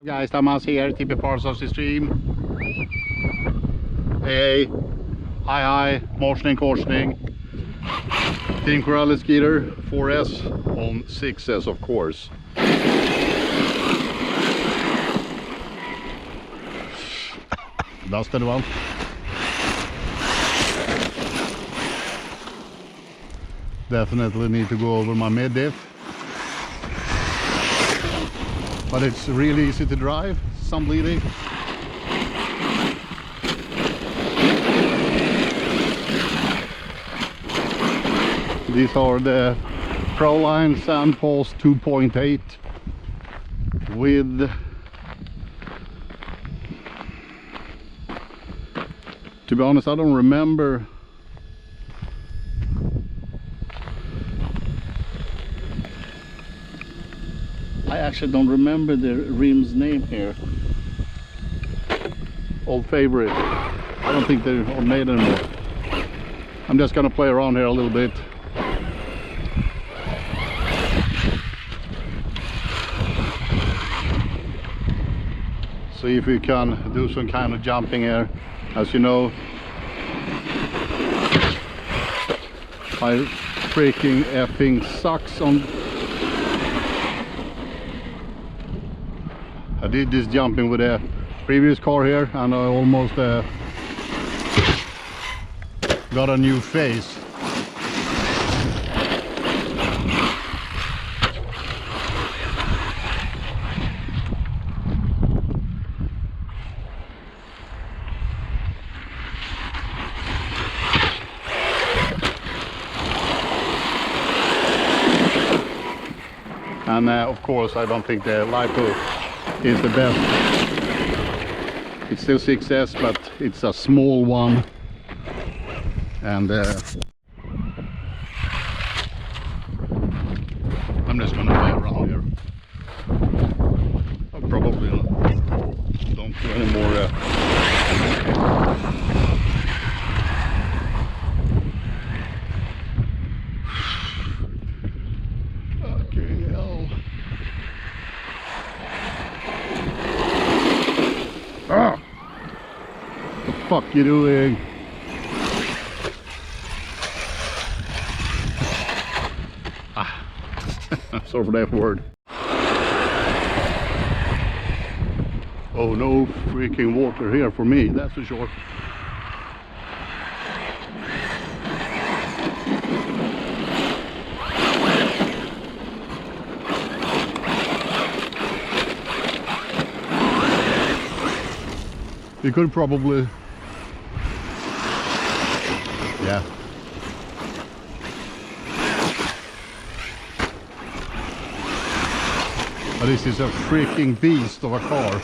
Guys, Thomas here, TP Parts Rc-Xtreme. Hey, hi, morsning, korsning. Team Proline Sketer, 4S on 6S of course. Dusted one. Definitely need to go over my mid diff. But it's really easy to drive, some bleeding. These are the Proline Sandpaws 2.8 with to be honest, I don't remember I actually don't remember the rim's name here. Old favorite. I don't think they're all made anymore. I'm just gonna play around here a little bit. See if we can do some kind of jumping here. As you know, my freaking effing sucks on. I did this jumping with a previous car here and I almost got a new face. And of course I don't think the LiPo is the best. It's still 6S, but it's a small one, and I'm just gonna play around here. I probably don't do any more fucking hell. Ah! What the fuck you doing? Ah, sorry for that word. Oh, no freaking water here for me, that's for sure. You could probably, yeah. But this is a freaking beast of a car.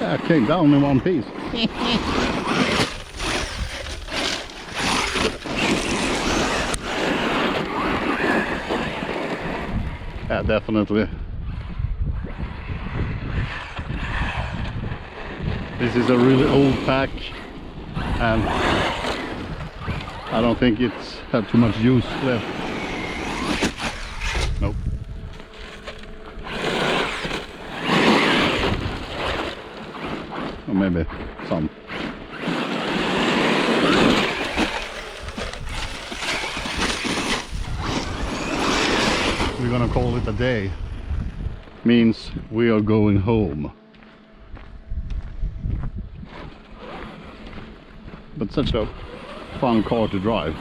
Yeah, it came down in one piece. Yeah, definitely. This is a really old pack and I don't think it's had too much use left. Nope. Or maybe some. We're gonna call it a day. Means we are going home. But such a fun car to drive.